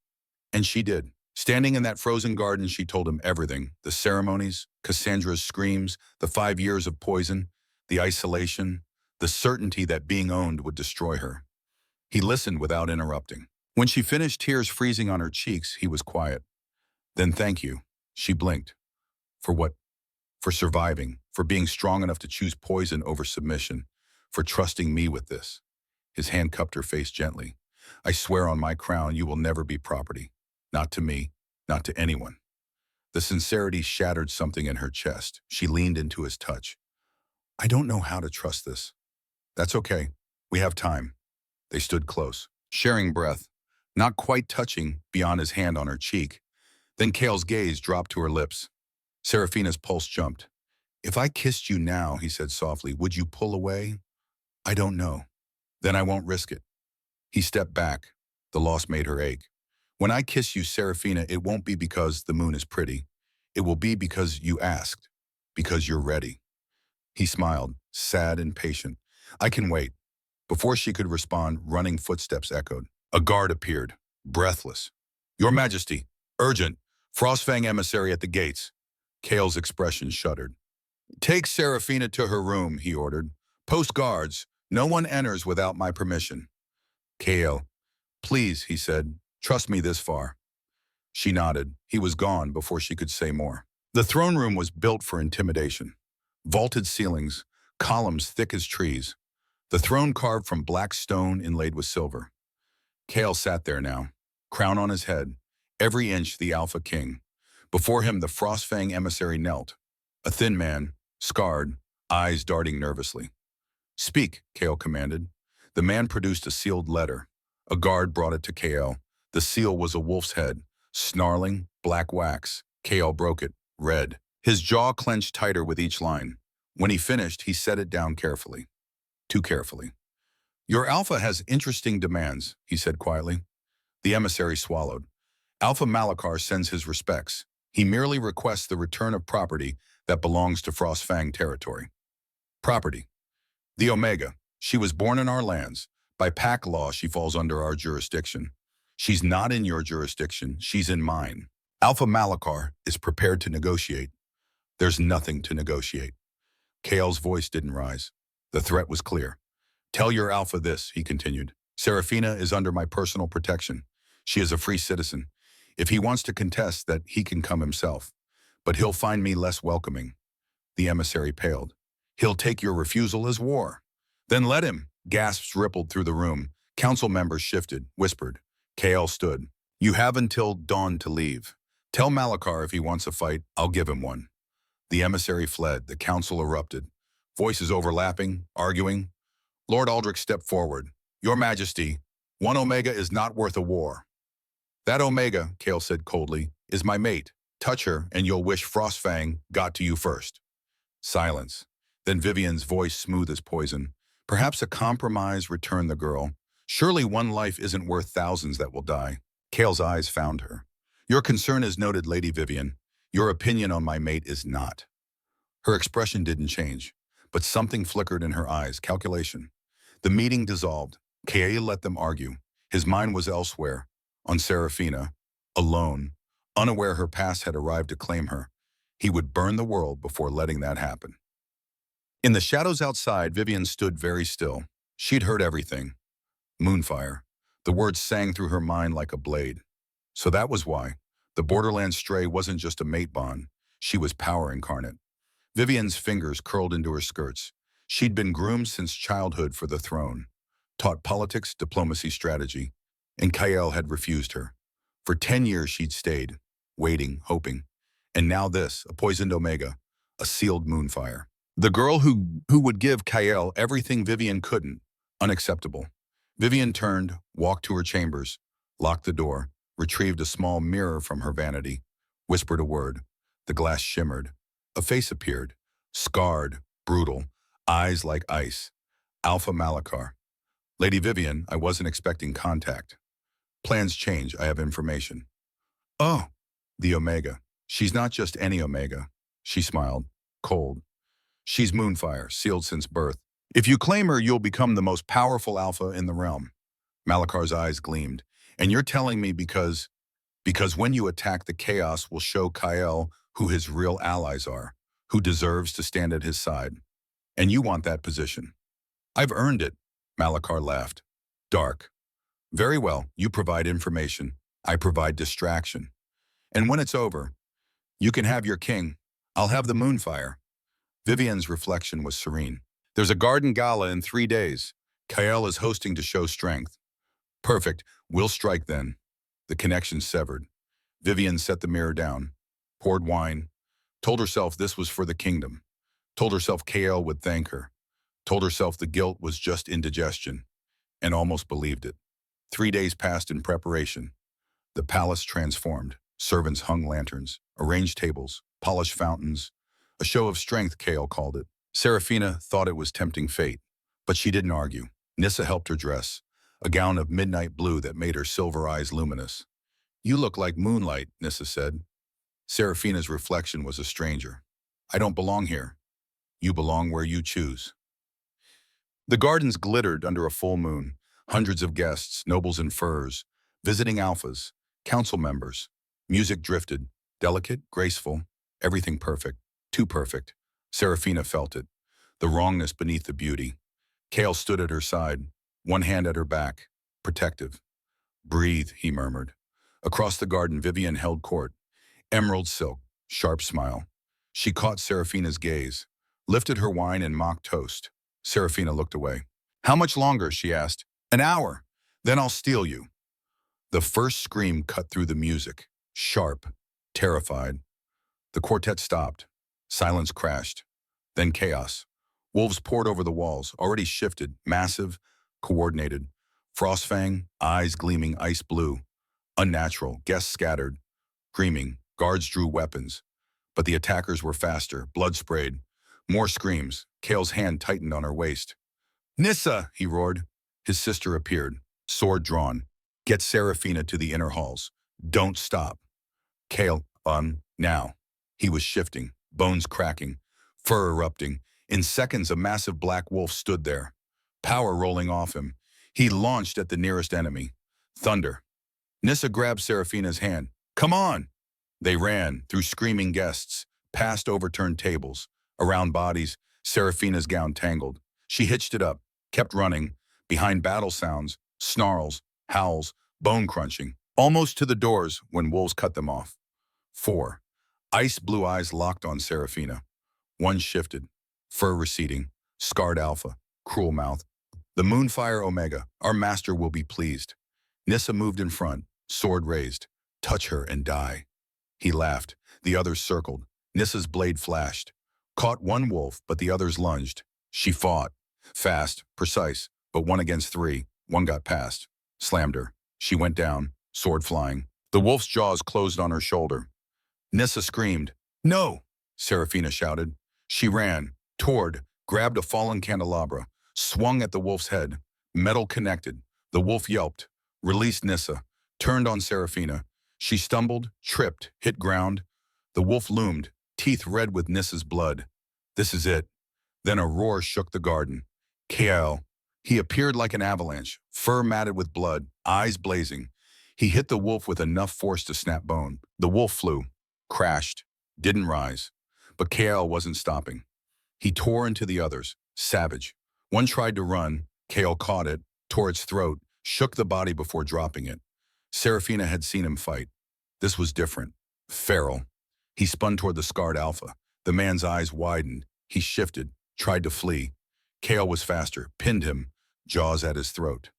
And she did. Standing in that frozen garden, she told him everything. The ceremonies, Cassandra's screams, the 5 years of poison, the isolation, the certainty that being owned would destroy her. He listened without interrupting. When she finished, tears freezing on her cheeks, he was quiet. Then thank you. She blinked. For what? For surviving, for being strong enough to choose poison over submission, for trusting me with this. His hand cupped her face gently. I swear on my crown you will never be property. Not to me, not to anyone. The sincerity shattered something in her chest. She leaned into his touch. I don't know how to trust this. That's okay. We have time. They stood close, sharing breath, not quite touching beyond his hand on her cheek. Then Kale's gaze dropped to her lips. Seraphina's pulse jumped. If I kissed you now, he said softly, would you pull away? I don't know. Then I won't risk it. He stepped back. The loss made her ache. When I kiss you, Seraphina, it won't be because the moon is pretty. It will be because you asked, because you're ready. He smiled, sad and patient. I can wait. Before she could respond, running footsteps echoed. A guard appeared, breathless. Your Majesty, urgent, Frostfang emissary at the gates. Kale's expression shuddered. Take Seraphina to her room, he ordered. Post guards. No one enters without my permission. Kale, please, he said, trust me this far. She nodded. He was gone before she could say more. The throne room was built for intimidation. Vaulted ceilings, columns thick as trees. The throne carved from black stone inlaid with silver. Kale sat there now, crown on his head, every inch the Alpha King. Before him the Frostfang emissary knelt, a thin man, scarred, eyes darting nervously. Speak, Kale commanded. The man produced a sealed letter. A guard brought it to Kale. The seal was a wolf's head, snarling, black wax. Kale broke it, read. His jaw clenched tighter with each line. When he finished, he set it down carefully. Too carefully. Your Alpha has interesting demands, he said quietly. The emissary swallowed. Alpha Malachar sends his respects. He merely requests the return of property that belongs to Frostfang territory. Property. The Omega. She was born in our lands. By pack law, she falls under our jurisdiction. She's not in your jurisdiction, she's in mine. Alpha Malachar is prepared to negotiate. There's nothing to negotiate. Kale's voice didn't rise. The threat was clear. Tell your Alpha this, he continued. Seraphina is under my personal protection. She is a free citizen. If he wants to contest that, he can come himself. But he'll find me less welcoming. The emissary paled. He'll take your refusal as war. Then let him. Gasps rippled through the room. Council members shifted, whispered. Kale stood. You have until dawn to leave. Tell Malachar if he wants a fight, I'll give him one. The emissary fled. The council erupted. Voices overlapping, arguing. Lord Aldrich stepped forward. Your Majesty, one Omega is not worth a war. That Omega, Kale said coldly, is my mate. Touch her and you'll wish Frostfang got to you first. Silence. Then Vivian's voice smooth as poison. Perhaps a compromise, returned the girl. Surely one life isn't worth thousands that will die. Kale's eyes found her. Your concern is noted, Lady Vivian. Your opinion on my mate is not. Her expression didn't change, but something flickered in her eyes, calculation. The meeting dissolved. Kale let them argue. His mind was elsewhere, on Seraphina, alone, unaware her past had arrived to claim her. He would burn the world before letting that happen. In the shadows outside, Vivian stood very still. She'd heard everything. Moonfire. The words sang through her mind like a blade. So that was why. The Borderland stray wasn't just a mate bond. She was power incarnate. Vivian's fingers curled into her skirts. She'd been groomed since childhood for the throne. Taught politics, diplomacy, strategy. And Kyle had refused her. For 10 years she'd stayed. waiting, hoping. And now this, a poisoned Omega, a sealed moonfire. The girl who would give Kael everything Vivian couldn't. Unacceptable. Vivian turned, walked to her chambers, locked the door, retrieved a small mirror from her vanity, whispered a word. The glass shimmered. A face appeared, scarred, brutal, eyes like ice. Alpha Malachar. Lady Vivian, I wasn't expecting contact. Plans change, I have information. Oh, the Omega. She's not just any Omega. She smiled, cold. She's Moonfire, sealed since birth. If you claim her, you'll become the most powerful Alpha in the realm. Malachar's eyes gleamed. And you're telling me because when you attack, the chaos will show Kael who his real allies are, who deserves to stand at his side. And you want that position. I've earned it, Malachar laughed. Dark. Very well, you provide information. I provide distraction. And when it's over, you can have your king. I'll have the Moonfire. Vivian's reflection was serene. There's a garden gala in 3 days. Kael is hosting to show strength. Perfect. We'll strike then. The connection severed. Vivian set the mirror down, poured wine, told herself this was for the kingdom, told herself Kael would thank her, told herself the guilt was just indigestion, and almost believed it. 3 days passed in preparation. The palace transformed. Servants hung lanterns, arranged tables, polished fountains. A show of strength, Kael called it. Seraphina thought it was tempting fate, but she didn't argue. Nissa helped her dress, a gown of midnight blue that made her silver eyes luminous. You look like moonlight, Nissa said. Seraphina's reflection was a stranger. I don't belong here. You belong where you choose. The gardens glittered under a full moon. Hundreds of guests, nobles in furs, visiting alphas, council members. Music drifted, delicate, graceful, everything perfect, too perfect. Seraphina felt it, the wrongness beneath the beauty. Kael stood at her side, one hand at her back, protective. Breathe, he murmured. Across the garden, Vivian held court. Emerald silk, sharp smile. She caught Seraphina's gaze, lifted her wine and mock toast. Seraphina looked away. How much longer, she asked. An hour. Then I'll steal you. The first scream cut through the music, sharp, terrified. The quartet stopped. Silence crashed. Then chaos. Wolves poured over the walls, already shifted, massive, coordinated. Frostfang, eyes gleaming ice blue. Unnatural, guests scattered. Screaming, guards drew weapons. But the attackers were faster, blood sprayed. More screams. Kael's hand tightened on her waist. Nissa, he roared. His sister appeared, sword drawn. Get Seraphina to the inner halls. Don't stop. Kael, now. He was shifting, bones cracking, fur erupting. In seconds, a massive black wolf stood there, power rolling off him. He launched at the nearest enemy. Thunder. Nissa grabbed Seraphina's hand. Come on! They ran, through screaming guests, past overturned tables, around bodies. Seraphina's gown tangled. She hitched it up, kept running, behind battle sounds, snarls, howls, bone crunching, almost to the doors when wolves cut them off. 4. Ice blue eyes locked on Seraphina. One shifted, fur receding, scarred alpha, cruel mouth. The Moonfire Omega, our master will be pleased. Nissa moved in front, sword raised. Touch her and die. He laughed. The others circled. Nissa's blade flashed. Caught one wolf, but the others lunged. She fought. Fast, precise, but 1 against 3. One got past. Slammed her. She went down, sword flying. The wolf's jaws closed on her shoulder. Nissa screamed. No! Seraphina shouted. She ran, toward, grabbed a fallen candelabra, swung at the wolf's head. Metal connected. The wolf yelped, released Nissa, turned on Seraphina. She stumbled, tripped, hit ground. The wolf loomed, teeth red with Nissa's blood. This is it. Then a roar shook the garden. Kael. He appeared like an avalanche, fur matted with blood, eyes blazing. He hit the wolf with enough force to snap bone. The wolf flew, crashed, didn't rise. But Kael wasn't stopping. He tore into the others, savage. One tried to run. Kael caught it, tore its throat, shook the body before dropping it. Seraphina had seen him fight. This was different. Feral. He spun toward the scarred alpha. The man's eyes widened. He shifted, tried to flee. Kael was faster, pinned him, jaws at his throat.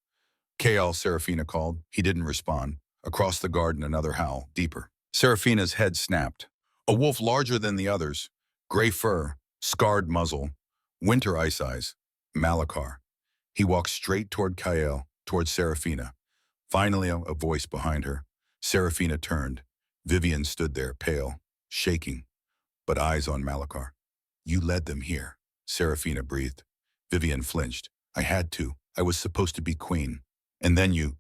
Kael, Seraphina called. He didn't respond. Across the garden, another howl, deeper. Seraphina's head snapped. A wolf larger than the others, gray fur, scarred muzzle, winter ice eyes, Malachar. He walked straight toward Kael, toward Seraphina. Finally, a voice behind her. Seraphina turned. Vivian stood there, pale, shaking, but eyes on Malachar. You led them here, Seraphina breathed. Vivian flinched. I had to. I was supposed to be queen. And then you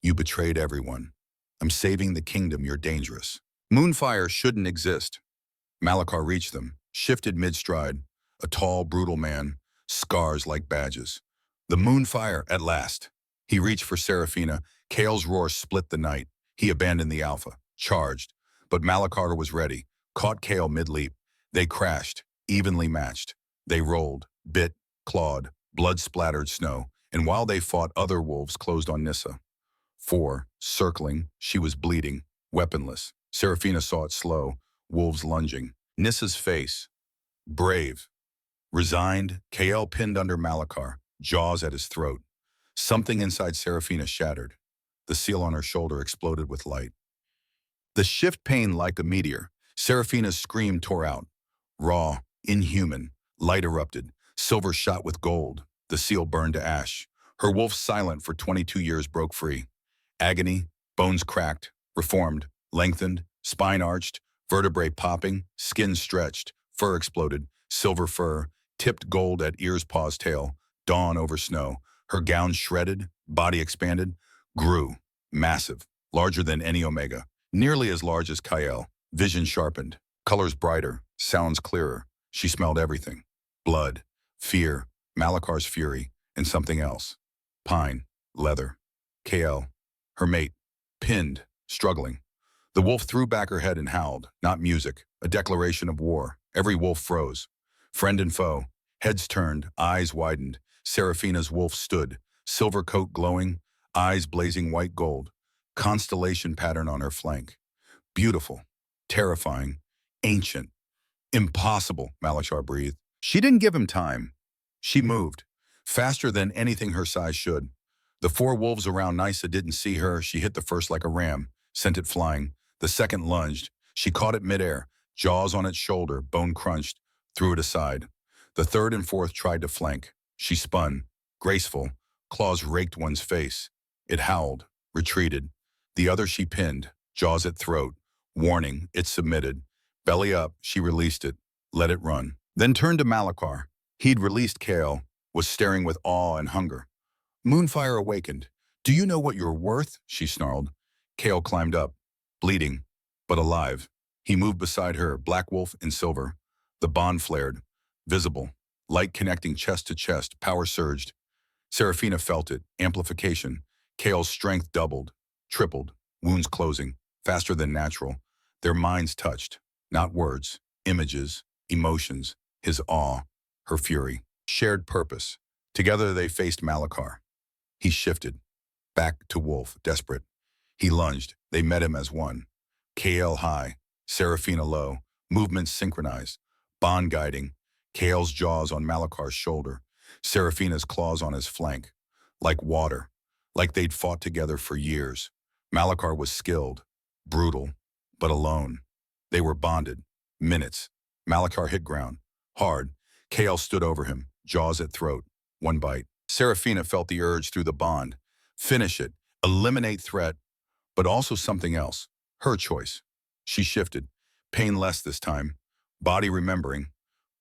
betrayed everyone. I'm saving the kingdom, you're dangerous. Moonfire shouldn't exist. Malachar reached them, shifted mid-stride, a tall, brutal man, scars like badges. The Moonfire, at last. He reached for Seraphina. Kael's roar split the night. He abandoned the Alpha, charged. But Malachar was ready, caught Kael mid-leap. They crashed, evenly matched. They rolled, bit, clawed, blood-splattered snow. And while they fought, other wolves closed on Nissa. 4, circling, she was bleeding, weaponless. Seraphina saw it slow, wolves lunging. Nissa's face, brave, resigned, Kael pinned under Malachar, jaws at his throat. Something inside Seraphina shattered. The seal on her shoulder exploded with light. The shift pain like a meteor. Seraphina's scream tore out. Raw, inhuman, light erupted, silver shot with gold. The seal burned to ash. Her wolf silent for 22 years broke free. Agony, bones cracked, reformed, lengthened, spine arched, vertebrae popping, skin stretched, fur exploded, silver fur, tipped gold at ears, paws, tail, dawn over snow. Her gown shredded, body expanded, grew, massive, larger than any Omega, nearly as large as Kael, vision sharpened, colors brighter, sounds clearer. She smelled everything. Blood, fear, Malachar's fury, and something else. Pine, leather. Kael, her mate, pinned, struggling. The wolf threw back her head and howled, not music, a declaration of war. Every wolf froze. Friend and foe, heads turned, eyes widened. Seraphina's wolf stood, silver coat glowing, eyes blazing white gold, constellation pattern on her flank. Beautiful, terrifying, ancient, impossible, Malachar breathed. She didn't give him time. She moved, faster than anything her size should. The 4 wolves around Nyssa didn't see her. She hit the first like a ram, sent it flying. The second lunged. She caught it midair, jaws on its shoulder, bone crunched, threw it aside. The third and fourth tried to flank. She spun, graceful, claws raked one's face. It howled, retreated. The other she pinned, jaws at throat. Warning, it submitted. Belly up, she released it, let it run. Then turned to Malachar. He'd released Kael, was staring with awe and hunger. Moonfire awakened. Do you know what you're worth? She snarled. Kael climbed up, bleeding, but alive. He moved beside her, black wolf in silver. The bond flared, visible, light connecting chest to chest, power surged. Seraphina felt it, amplification. Kael's strength doubled, tripled, wounds closing, faster than natural. Their minds touched, not words, images, emotions, his awe, her fury. Shared purpose. Together they faced Malachar. He shifted, back to wolf, desperate. He lunged. They met him as one. Kael high, Seraphina low, movements synchronized, bond guiding. Kael's jaws on Malachar's shoulder, Seraphina's claws on his flank. Like water, like they'd fought together for years. Malachar was skilled, brutal, but alone. They were bonded. Minutes. Malachar hit ground. Hard. Kael stood over him, jaws at throat. One bite. Seraphina felt the urge through the bond. Finish it. Eliminate threat. But also something else. Her choice. She shifted. Pain less this time. Body remembering.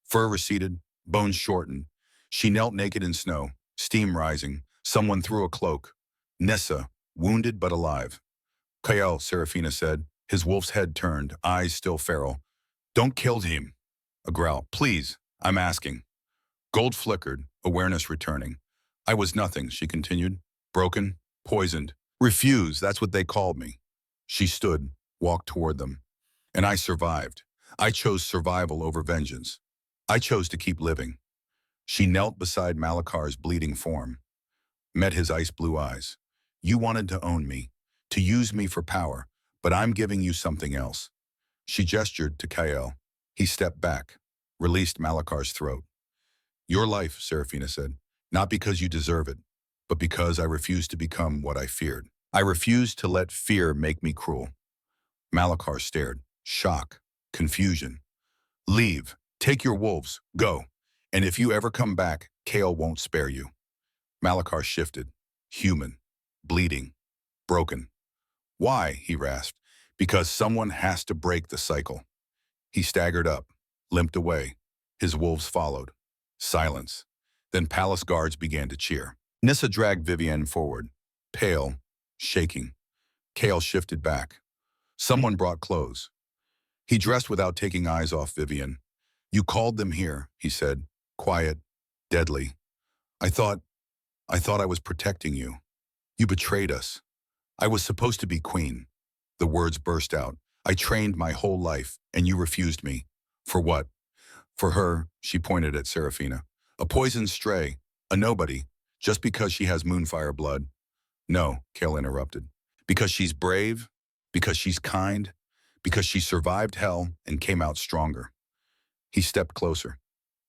Fur receded. Bones shortened. She knelt naked in snow. Steam rising. Someone threw a cloak. Nissa, wounded but alive. Kael, Seraphina said. His wolf's head turned, eyes still feral. Don't kill him. A growl. Please, I'm asking. Gold flickered, awareness returning. I was nothing, she continued. Broken, poisoned. Refused, that's what they called me. She stood, walked toward them. And I survived. I chose survival over vengeance. I chose to keep living. She knelt beside Malachar's bleeding form, met his ice blue eyes. You wanted to own me, to use me for power, but I'm giving you something else. She gestured to Kael. He stepped back, released Malachar's throat. Your life, Seraphina said, not because you deserve it, but because I refuse to become what I feared. I refuse to let fear make me cruel. Malachar stared. Shock. Confusion. Leave. Take your wolves. Go. And if you ever come back, Kale won't spare you. Malachar shifted. Human. Bleeding. Broken. Why? He rasped. Because someone has to break the cycle. He staggered up, limped away. His wolves followed. Silence. Then palace guards began to cheer. Nissa dragged Vivienne forward, pale, shaking. Kale shifted back. Someone brought clothes. He dressed without taking eyes off Vivienne. You called them here, he said, quiet, deadly. I thought I was protecting you. You betrayed us. I was supposed to be queen. The words burst out. I trained my whole life, and you refused me. For what? For her, she pointed at Seraphina. A poisoned stray, a nobody, just because she has moonfire blood. No, Kale interrupted. Because she's brave, because she's kind, because she survived hell and came out stronger. He stepped closer.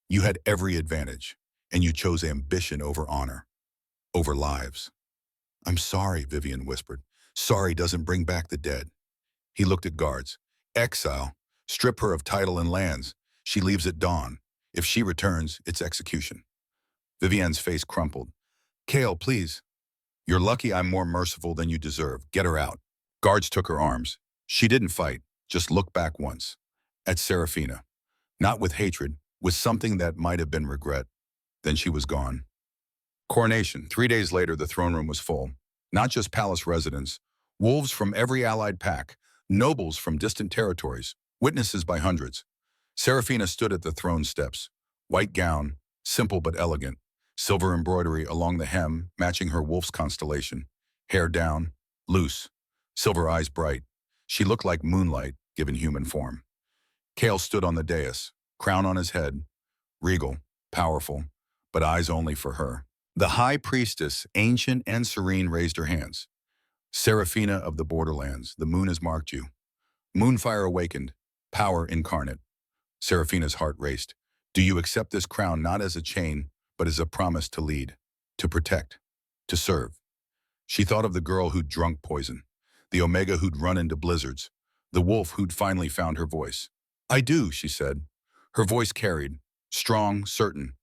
You had every advantage, and you chose ambition over honor, over lives. I'm sorry, Vivienne whispered. Sorry doesn't bring back the dead. He looked at guards. Exile. Strip her of title and lands. She leaves at dawn. If she returns, it's execution. Vivienne's face crumpled. Kale, please. You're lucky I'm more merciful than you deserve. Get her out. Guards took her arms. She didn't fight, just looked back once. At Seraphina. Not with hatred, with something that might have been regret. Then she was gone. Coronation. 3 days later, the throne room was full. Not just palace residents. Wolves from every allied pack. Nobles from distant territories. Witnesses by hundreds. Seraphina stood at the throne steps. White gown, simple but elegant. Silver embroidery along the hem, matching her wolf's constellation. Hair down, loose. Silver eyes bright. She looked like moonlight, given human form. Kale stood on the dais, crown on his head. Regal, powerful, but eyes only for her. The high priestess, ancient and serene, raised her hands. Seraphina of the borderlands, the moon has marked you. Moonfire awakened, power incarnate. Seraphina's heart raced. Do you accept this crown not as a chain, but as a promise to lead, to protect, to serve? She thought of the girl who'd drunk poison, the Omega who'd run into blizzards, the wolf who'd finally found her voice. I do, she said. Her voice carried, strong, certain.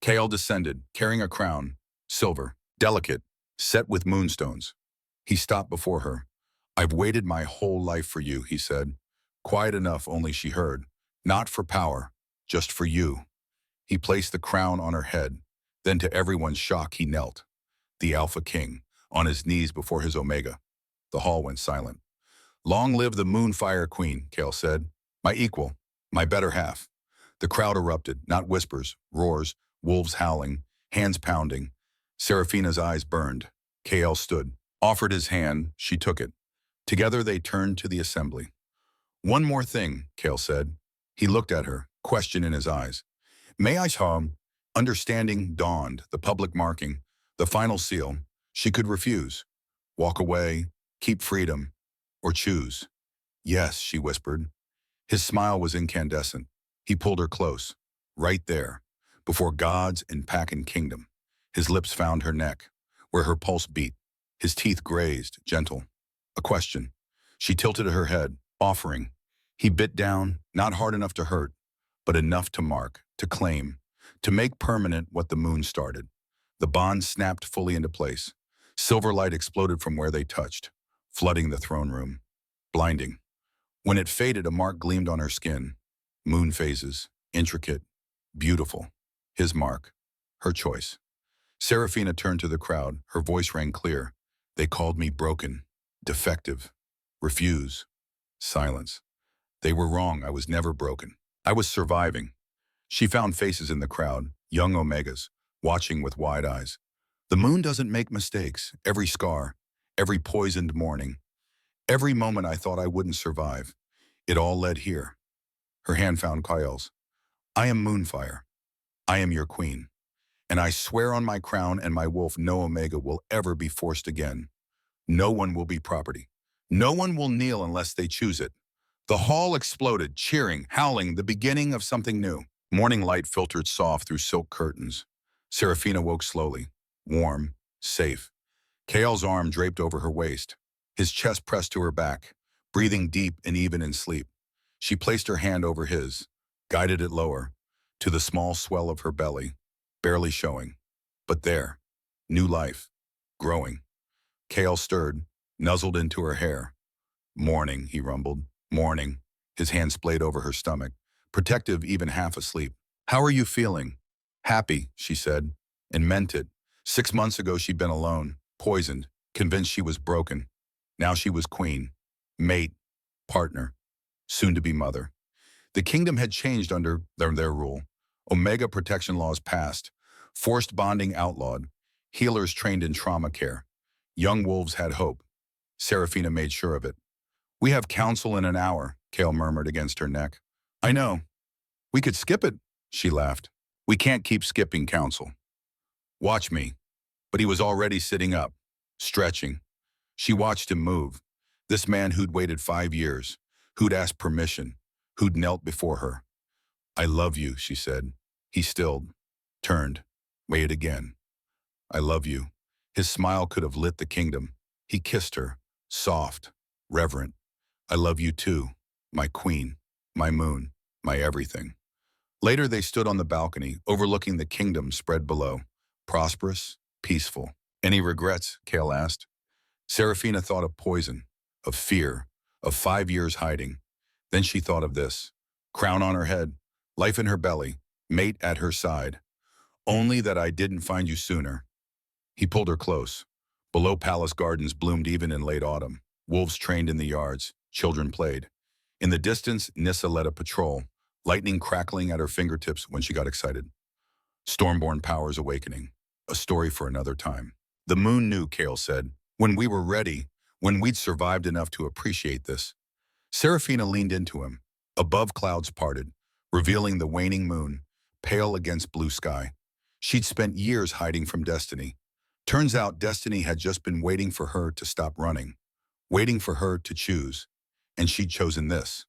Kale descended, carrying a crown, silver, delicate, set with moonstones. He stopped before her. I've waited my whole life for you, he said. Quiet enough only she heard. Not for power, just for you. He placed the crown on her head. Then to everyone's shock, he knelt. The Alpha King, on his knees before his Omega. The hall went silent. Long live the Moonfire Queen, Kale said. My equal, my better half. The crowd erupted, not whispers, roars, wolves howling, hands pounding. Seraphina's eyes burned. Kale stood, offered his hand, she took it. Together they turned to the assembly. One more thing, Kale said. He looked at her, question in his eyes. May I saw understanding dawned, the public marking, the final seal. She could refuse, walk away, keep freedom, or choose. Yes, she whispered. His smile was incandescent. He pulled her close, right there, before gods and pack and kingdom. His lips found her neck, where her pulse beat. His teeth grazed, gentle. A question. She tilted her head, offering. He bit down, not hard enough to hurt, but enough to mark, to claim, to make permanent what the moon started. The bond snapped fully into place. Silver light exploded from where they touched, flooding the throne room. Blinding. When it faded, a mark gleamed on her skin. Moon phases, intricate, beautiful. His mark, her choice. Seraphina turned to the crowd. Her voice rang clear. They called me broken, defective, refuse. Silence. They were wrong. I was never broken. I was surviving. She found faces in the crowd, young Omegas, watching with wide eyes. The moon doesn't make mistakes. Every scar, every poisoned morning, every moment I thought I wouldn't survive, it all led here. Her hand found Kyl's. I am Moonfire. I am your queen. And I swear on my crown and my wolf no Omega will ever be forced again. No one will be property. No one will kneel unless they choose it. The hall exploded, cheering, howling, the beginning of something new. Morning light filtered soft through silk curtains. Seraphina woke slowly, warm, safe. Kale's arm draped over her waist, his chest pressed to her back, breathing deep and even in sleep. She placed her hand over his, guided it lower, to the small swell of her belly, barely showing. But there, new life, growing. Kale stirred, nuzzled into her hair. Morning, he rumbled. Morning. His hand splayed over her stomach, protective even half asleep. How are you feeling? Happy, she said, and meant it. 6 months ago she'd been alone, poisoned, convinced she was broken. Now she was queen, mate, partner, soon-to-be mother. The kingdom had changed under their rule. Omega protection laws passed, forced bonding outlawed, healers trained in trauma care. Young wolves had hope. Serafina made sure of it. We have council in an hour, Kale murmured against her neck. I know. We could skip it, she laughed. We can't keep skipping council. Watch me. But he was already sitting up, stretching. She watched him move. This man who'd waited 5 years, who'd asked permission, who'd knelt before her. I love you, she said. He stilled, turned, waited again. I love you. His smile could have lit the kingdom. He kissed her, soft, reverent. I love you too, my queen, my moon, my everything. Later they stood on the balcony, overlooking the kingdom spread below, prosperous, peaceful. Any regrets? Kale asked. Serafina thought of poison, of fear, of 5 years hiding. Then she thought of this. Crown on her head, life in her belly, mate at her side. Only that I didn't find you sooner. He pulled her close. Below palace gardens bloomed even in late autumn. Wolves trained in the yards, children played. In the distance, Nissa led a patrol, lightning crackling at her fingertips when she got excited. Stormborn powers awakening, a story for another time. The moon knew, Kale said, when we were ready, when we'd survived enough to appreciate this. Serafina leaned into him. Above clouds parted, revealing the waning moon, pale against blue sky. She'd spent years hiding from destiny. Turns out destiny had just been waiting for her to stop running, waiting for her to choose. And she'd chosen this.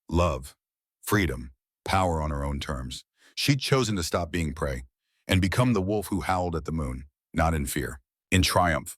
Love, freedom, power on her own terms. She'd chosen to stop being prey and become the wolf who howled at the moon, not in fear, in triumph.